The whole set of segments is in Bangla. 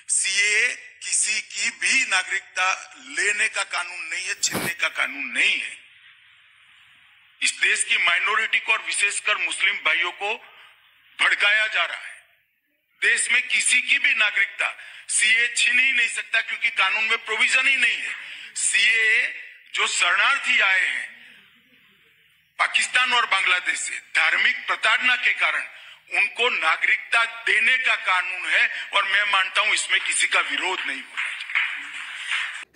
सीए किसी की भी नागरिकता लेने का कानून नहीं है, छीनने का कानून नहीं है। इस देश की माइनॉरिटी को और विशेषकर मुस्लिम भाइयों को भड़काया जा रहा है। देश में किसी की भी नागरिकता सीए छीन ही नहीं सकता, क्योंकि कानून में प्रोविजन ही नहीं है। सीए जो शरणार्थी आए हैं पाकिस्तान और बांग्लादेश से धार्मिक प्रताड़ना के कारण, उनको नागरिकता देने का कानून है, और मैं मानता हूं इसमें किसी का विरोध नहीं होना।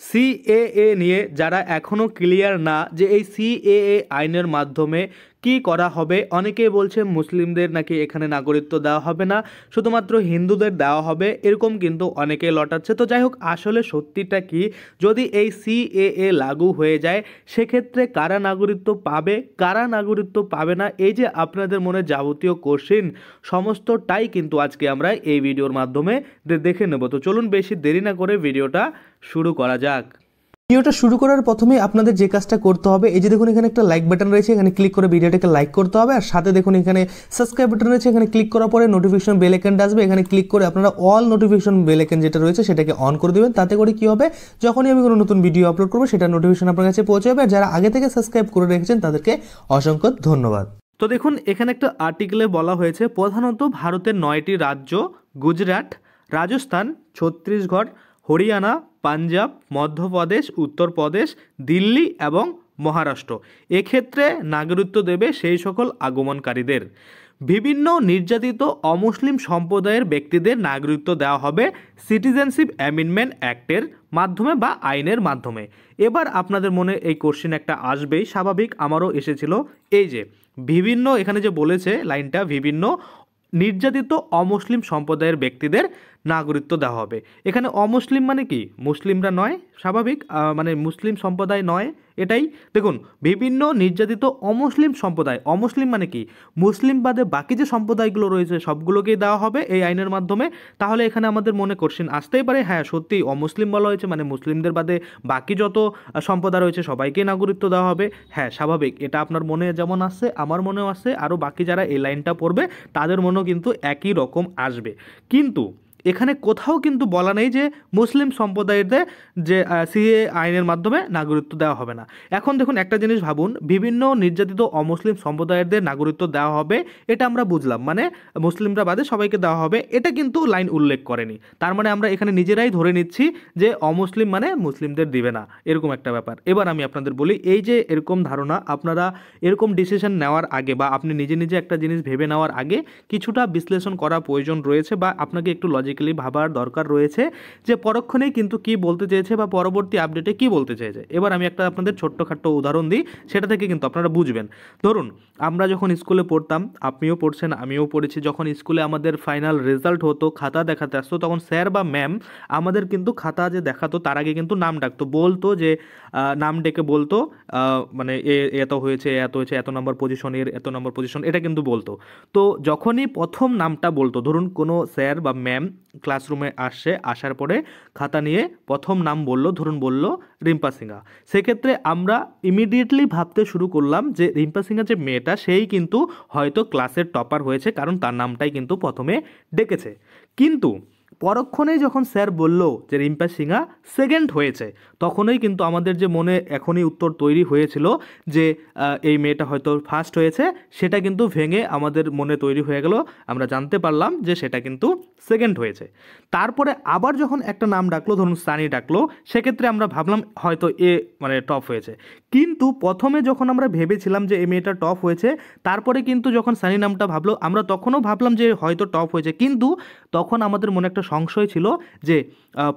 সিএএ নিয়ে যারা এখনও ক্লিয়ার না যে এই সিএএ আইনের মাধ্যমে কি করা হবে, অনেকেই বলছে মুসলিমদের নাকি এখানে নাগরিকত্ব দেওয়া হবে না, শুধুমাত্র হিন্দুদের দেওয়া হবে, এরকম কিন্তু অনেকেই লটাচ্ছে। তো যাই হোক, আসলে সত্যিটা কি, যদি এই সিএএ লাগু হয়ে যায় সেক্ষেত্রে কারা নাগরিকত্ব পাবে, কারা নাগরিকত্ব পাবে না, এই যে আপনাদের মনে যাবতীয় কোশ্চেন সমস্তটাই কিন্তু আজকে আমরা এই ভিডিওর মাধ্যমে দেখে নেব। তো চলুন বেশি দেরি না করে ভিডিওটা শুরু করা যাক। ভিডিওটা শুরু করার প্রথমে আপনাদের যে কাজটা করতে হবে, এই যে দেখুন এখানে একটা লাইক বাটন রয়েছে, এখানে ক্লিক করে ভিডিওটাকে লাইক করতে হবে। আর সাথে দেখুন এখানে সাবস্ক্রাইব বাটন রয়েছে, এখানে ক্লিক করার পরে নোটিফিকেশন বেল আইকনটা আসবে, এখানে ক্লিক করে আপনারা অল নোটিফিকেশন বেল আইকন যেটা রয়েছে সেটাকে অন করে দিবেন। তাতে করে কি হবে, যখনই আমি কোনো নতুন ভিডিও আপলোড করবো সেটা নোটিফিকেশন আপনার কাছে পৌঁছে যাবে। আর যারা আগে থেকে সাবস্ক্রাইব করে রেখেছেন তাদেরকে অসংখ্য ধন্যবাদ। তো দেখুন এখানে একটা আর্টিকেলে বলা হয়েছে প্রধানত ভারতের 9টি রাজ্য গুজরাট, রাজস্থান, ছত্তিশগড়, হরিয়ানা, পাঞ্জাব, মধ্যপ্রদেশ, উত্তরপ্রদেশ, দিল্লি এবং মহারাষ্ট্র এক্ষেত্রে নাগরিকত্ব দেবে সেই সকল আগমনকারীদের। বিভিন্ন নির্যাতিত অমুসলিম সম্প্রদায়ের ব্যক্তিদের নাগরিকত্ব দেওয়া হবে সিটিজেনশিপ অ্যামেন্ডমেন্ট অ্যাক্টের মাধ্যমে বা আইনের মাধ্যমে। এবার আপনাদের মনে এই কোশ্চেন একটা আসবেই, স্বাভাবিক, আমারও এসেছিল। এই যে বিভিন্ন, এখানে যে বলেছে লাইনটা, বিভিন্ন নির্যাতিত অমুসলিম সম্প্রদায়ের ব্যক্তিদের নাগরিকত্ব দেওয়া হবে। এখানে অমুসলিম মানে কি, মুসলিমরা নয়, স্বাভাবিক, মানে মুসলিম সম্প্রদায় নয়, এটাই। দেখুন বিভিন্ন নির্যাতিত অমুসলিম সম্প্রদায়, অমুসলিম মানে কি, মুসলিম বাদে বাকি যে সম্প্রদায়গুলো রয়েছে সবগুলোকেই দেওয়া হবে এই আইনের মাধ্যমে। তাহলে এখানে আমাদের মনে কোশ্চেন আসতেই পারে, হ্যাঁ সত্যি অমুসলিম বলা হয়েছে মানে মুসলিমদের বাদে বাকি যত সম্প্রদায় রয়েছে সবাইকেই নাগরিকত্ব দেওয়া হবে। হ্যাঁ স্বাভাবিক, এটা আপনার মনে যেমন আসছে আমার মনেও আসছে, আরও বাকি যারা এই লাইনটা পড়বে তাদের মনেও কিন্তু একই রকম আসবে। কিন্তু এখানে কোথাও কিন্তু বলা নেই যে মুসলিম সম্প্রদায়দের যে সিএ আইনের মাধ্যমে নাগরিকত্ব দেওয়া হবে না। এখন দেখুন একটা জিনিস ভাবুন, বিভিন্ন নির্যাতিত অমুসলিম সম্প্রদায়দের নাগরিকত্ব দেওয়া হবে এটা আমরা বুঝলাম, মানে মুসলিমরা বাদে সবাইকে দেওয়া হবে, এটা কিন্তু লাইন উল্লেখ করেনি। তার মানে আমরা এখানে নিজেরাই ধরে নিচ্ছি যে অমুসলিম মানে মুসলিমদের দিবে না, এরকম একটা ব্যাপার। এবার আমি আপনাদের বলি, এই যে এরকম ধারণা, আপনারা এরকম ডিসিশন নেওয়ার আগে বা আপনি নিজে নিজে একটা জিনিস ভেবে নেওয়ার আগে কিছুটা বিশ্লেষণ করা প্রয়োজন রয়েছে, বা আপনাকে একটু লজিক্যালি ভাবার দরকার রয়েছে যে পরক্ষণেই কিন্তু কি বলতে চেয়েছে বা পরবর্তী আপডেটে কি বলতে চেয়েছে। এবার আমি একটা আপনাদের ছোট্টখাট্ট উদাহরণ দিই, সেটা থেকে কিন্তু আপনারা বুঝবেন। ধরুন আমরা যখন স্কুলে পড়তাম, আপনিও পড়ছেন আমিও পড়েছি, যখন স্কুলে আমাদের ফাইনাল রেজাল্ট হতো, খাতা দেখাতে আসতো, তখন স্যার বা ম্যাম আমাদের কিন্তু খাতা যে দেখাতো তার আগে কিন্তু নাম ডাকতো, বলতো যে নাম ডেকে বলতো মানে এত হয়েছে, এত হয়েছে, এত নম্বর পজিশন, এর এত নম্বর পজিশন, এটা কিন্তু বলতো। তো যখনই প্রথম নামটা বলতো, ধরুন কোনো স্যার বা ম্যাম ক্লাসরুমে আসছে, আসার পরে খাতা নিয়ে প্রথম নাম বললো, ধরুন বললো রিম্পা সিংহা, সেক্ষেত্রে আমরা ইমিডিয়েটলি ভাবতে শুরু করলাম যে রিম্পা সিংহা যে মেয়েটা সেই কিন্তু হয়তো ক্লাসের টপার হয়েছে, কারণ তার নামটাই কিন্তু প্রথমে ডেকেছে। কিন্তু পরক্ষণেই যখন স্যার বলল যে রিম্পা সিংহা সেকেন্ড হয়েছে, তখনই কিন্তু আমাদের যে মনে এখনই উত্তর তৈরি হয়েছিল যে এই মেয়েটা হয়তো ফার্স্ট হয়েছে, সেটা কিন্তু ভেঙে আমাদের মনে তৈরি হয়ে গেল, আমরা জানতে পারলাম যে সেটা কিন্তু সেকেন্ড হয়েছে। তারপরে আবার যখন একটা নাম ডাকলো, ধরুন সানি ডাকলো, সেক্ষেত্রে আমরা ভাবলাম হয়তো এ মানে টপ হয়েছে। কিন্তু প্রথমে যখন আমরা ভেবেছিলাম যে এই মেয়েটা টপ হয়েছে, তারপরে কিন্তু যখন সানি নামটা ভাবলো, আমরা তখনও ভাবলাম যে হয়তো টপ হয়েছে, কিন্তু তখন আমাদের মনে একটা সংশয় ছিল যে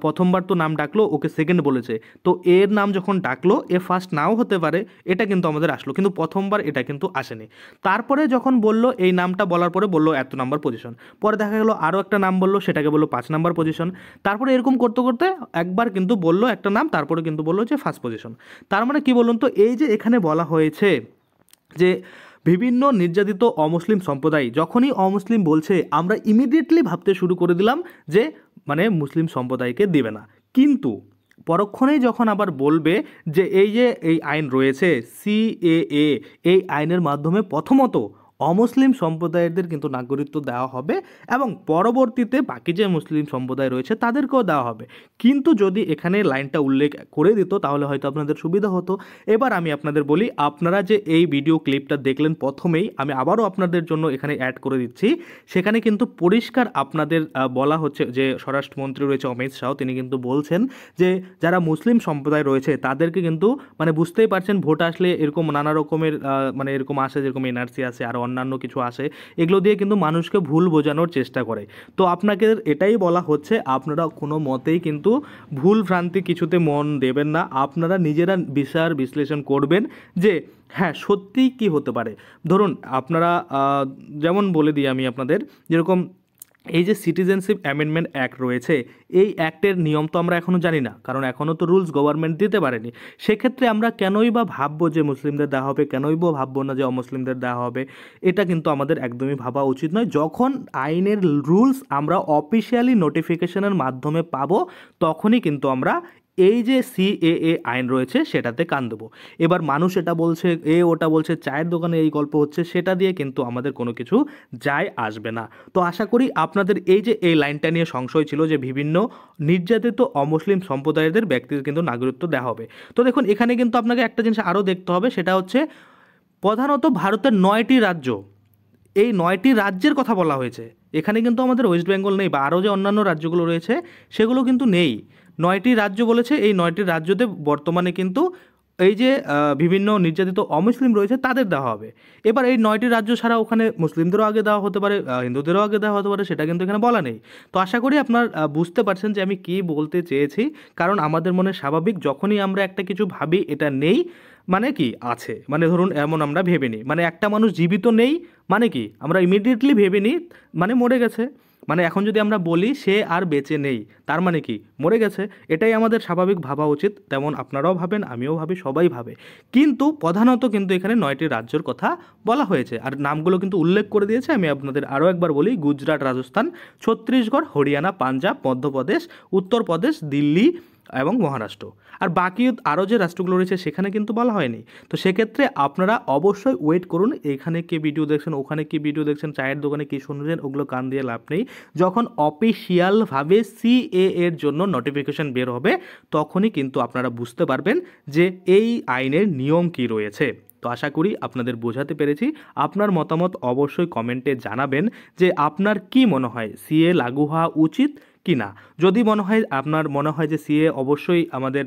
প্রথমবার তো নাম ডাকলো, ওকে সেকেন্ড বলেছে, তো এর নাম যখন ডাকলো এ ফার্স্ট নাও হতে পারে, এটা কিন্তু আমাদের আসলো, কিন্তু প্রথমবার এটা কিন্তু আসেনি। তারপরে যখন বললো এই নামটা বলার পরে বললো এত নাম্বার পজিশন, পরে দেখা গেলো আরও একটা নাম বললো, সেটাকে বললো 5 নাম্বার পজিশন, তারপরে এরকম করতে করতে একবার কিন্তু বললো একটা নাম, তারপরে কিন্তু বললো যে ফার্স্ট পজিশন। তার মানে কি বলুন তো, এই যে এখানে বলা হয়েছে যে বিভিন্ন নির্যাতিত অমুসলিম সম্প্রদায়, যখনই অমুসলিম বলছে আমরা ইমিডিয়েটলি ভাবতে শুরু করে দিলাম যে মানে মুসলিম সম্প্রদায়কে দেবে না। কিন্তু পরক্ষণেই যখন আবার বলবে যে এই যে এই আইন রয়েছে সিএএ, এই আইনের মাধ্যমে প্রথমত অমুসলিম সম্প্রদায়ের কিন্তু নাগরিকত্ব দেওয়া হবে এবং পরবর্তীতে বাকি যে মুসলিম সম্প্রদায় রয়েছে তাদেরকেও দেওয়া হবে। কিন্তু যদি এখানে লাইনটা উল্লেখ করে দিত তাহলে হয়তো আপনাদের সুবিধা হতো। এবার আমি আপনাদের বলি, আপনারা যে এই ভিডিও ক্লিপটা দেখলেন প্রথমেই, আমি আবারও আপনাদের জন্য এখানে অ্যাড করে দিচ্ছি। সেখানে কিন্তু পরিষ্কার আপনাদের বলা হচ্ছে যে স্বরাষ্ট্রমন্ত্রী রয়েছে অমিত শাহ, তিনি কিন্তু বলছেন যে যারা মুসলিম সম্প্রদায় রয়েছে তাদেরকে কিন্তু মানে বুঝতেই পারছেন ভোট আসলে এরকম নানা রকমের মানে এরকম আসে, যেরকম এনআরসি আসে আর অন্যান্য কিছু আসে, এগুলো দিয়ে কিন্তু মানুষকে ভুল বোঝানোর চেষ্টা করে। তো আপনাকে এটাই বলা হচ্ছে, আপনারা কোনো মতেই কিন্তু ভুল ভ্রান্তি কিছুতে মন দেবেন না, আপনারা নিজেরা বিচার বিশ্লেষণ করবেন যে হ্যাঁ সত্যিই কী হতে পারে। ধরুন আপনারা যেমন বলে দিই আমি আপনাদের, যেরকম এই যে সিটিজেনশিপ অ্যামেন্ডমেন্ট অ্যাক্ট রয়েছে, এই অ্যাক্টের নিয়ম তো আমরা এখনও জানি না, কারণ এখনও তো রুলস গভর্নমেন্ট দিতে পারেনি। সেক্ষেত্রে আমরা কেনই বা ভাববো যে মুসলিমদের দেওয়া হবে, কেনই বা ভাববো না যে অমুসলিমদের দেওয়া হবে, এটা কিন্তু আমাদের একদমই ভাবা উচিত নয়। যখন আইনের রুলস আমরা অফিসিয়ালি নোটিফিকেশনের মাধ্যমে পাবো, তখনই কিন্তু আমরা এই যে সিএএ আইন রয়েছে সেটাতে কান দেবো। এবার মানুষ এটা বলছে, ওটা বলছে, চায়ের দোকানে এই গল্প হচ্ছে, সেটা দিয়ে কিন্তু আমাদের কোনো কিছু যায় আসবে না। তো আশা করি আপনাদের এই যে এই লাইনটা নিয়ে সংশয় ছিল যে বিভিন্ন নির্যাতিত অমুসলিম সম্প্রদায়ের ব্যক্তিদের কিন্তু নাগরিকত্ব দেওয়া হবে। তো দেখুন এখানে কিন্তু আপনাকে একটা জিনিস আরও দেখতে হবে, সেটা হচ্ছে প্রধানত ভারতের 9টি রাজ্য, এই 9টি রাজ্যের কথা বলা হয়েছে। এখানে কিন্তু আমাদের ওয়েস্ট বেঙ্গল নেই বা আরও যে অন্যান্য রাজ্যগুলো রয়েছে সেগুলো কিন্তু নেই। 9টি রাজ্য বলেছে, এই 9টি রাজ্যতে বর্তমানে কিন্তু এই যে বিভিন্ন নির্যাতিত অমুসলিম রয়েছে তাদের দেওয়া হবে। এবার এই 9টি রাজ্য ছাড়া ওখানে মুসলিমদেরও আগে দেওয়া হতে পারে, হিন্দুদেরও আগে দেওয়া হতে পারে, সেটা কিন্তু এখানে বলা নেই। তো আশা করি আপনার বুঝতে পারছেন যে আমি কী বলতে চেয়েছি। কারণ আমাদের মনে স্বাভাবিক যখনই আমরা একটা কিছু ভাবি এটা নেই মানে কি আছে, মানে ধরুন এমন আমরা ভেবে নিই, মানে একটা মানুষ জীবিত নেই মানে কি আমরা ইমিডিয়েটলি ভেবে নিই মানে মরে গেছে। মানে এখন যদি আমরা বলি সে আর বেঁচে নেই, তার মানে কি মরে গেছে। এটাই আমাদের স্বাভাবিক ভাবা উচিত। তেমন আপনারাও ভাবেন, আমিও ভাবি, সবাই ভাবে। কিন্তু প্রধানত কিন্তু এখানে 9টি রাজ্যের কথা বলা হয়েছে আর নামগুলো কিন্তু উল্লেখ করে দিয়েছে। আমি আপনাদের আরও একবার বলি, গুজরাট, রাজস্থান, ছত্তিশগড়, হরিয়ানা, পাঞ্জাব, মধ্যপ্রদেশ, উত্তরপ্রদেশ, দিল্লি এবং মহারাষ্ট্র। আর বাকি আরও যে রাষ্ট্রগুলো রয়েছে সেখানে কিন্তু বলা হয়নি। তো সেক্ষেত্রে আপনারা অবশ্যই ওয়েট করুন, এখানে কি ভিডিও দেখছেন, ওখানে কি ভিডিও দেখছেন, চায়ের দোকানে কি শুনছেন, ওগুলো কান দিয়ে লাভ নেই। যখন অফিসিয়ালভাবে সিএ এর জন্য নোটিফিকেশন বের হবে তখনই কিন্তু আপনারা বুঝতে পারবেন যে এই আইনের নিয়ম কি রয়েছে। তো আশা করি আপনাদের বোঝাতে পেরেছি। আপনার মতামত অবশ্যই কমেন্টে জানাবেন যে আপনার কি মনে হয় সিএ লাগু হওয়া উচিত কি না। যদি আপনার মনে হয় যে সিএ অবশ্যই আমাদের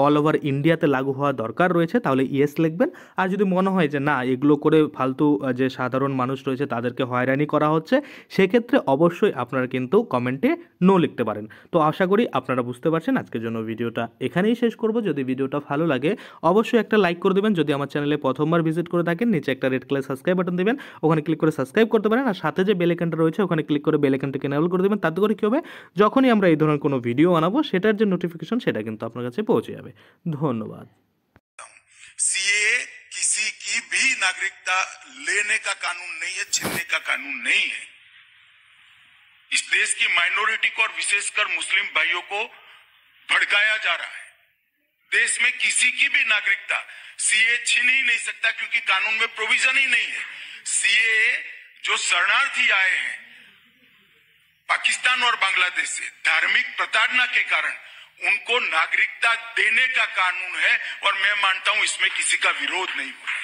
অল ওভার ইন্ডিয়াতে লাগু হওয়া দরকার রয়েছে তাহলে ইয়েস লিখবেন। আর যদি মনে হয় যে না এগুলো করে ফালতু যে সাধারণ মানুষ রয়েছে তাদেরকে হয়রানি করা হচ্ছে, সেক্ষেত্রে অবশ্যই আপনারা কিন্তু কমেন্টে নো লিখতে পারেন। তো আশা করি আপনারা বুঝতে পারছেন। আজকের জন্য ভিডিওটা এখানেই শেষ করব। যদি ভিডিওটা ভালো লাগে অবশ্যই একটা লাইক করে দেবেন। যদি আমার চ্যানেলে প্রথমবার ভিজিট করে থাকেন নিচে একটা রেড কালার সাবস্ক্রাইব বাটন দেবেন, ওখানে ক্লিক করে সাবস্ক্রাইব করতে পারেন। আর সাথে যে বেল আইকনটা রয়েছে ওখানে ক্লিক করে বেল আইকনটাকে এনেবল করে দেবেন। তাতে করে কী হবে, যখনই আমরা এই ধরনের কোনো ভিডিও বানাবো সেটার যে নোটিফিকেশন সেটা কিন্তু আপনার কাছে পৌঁছে যাবে। ধন্যবাদ। सीए किसी की भी नागरिकता लेने का कानून नहीं है, छीनने का कानून नहीं है। इस देश की माइनॉरिटी को और विशेषकर मुस्लिम भाइयों को भड़काया जा रहा है। देश में किसी की भी नागरिकता सीए छीन ही नहीं सकता क्योंकि कानून में प्रोविजन ही नहीं है। सीए जो शरणार्थी आए हैं पाकिस्तान और बांग्लादेश से धार्मिक प्रताड़ना के कारण उनको नागरिकता देने का कानून है और मैं मानता हूं इसमें किसी का विरोध नहीं होगा।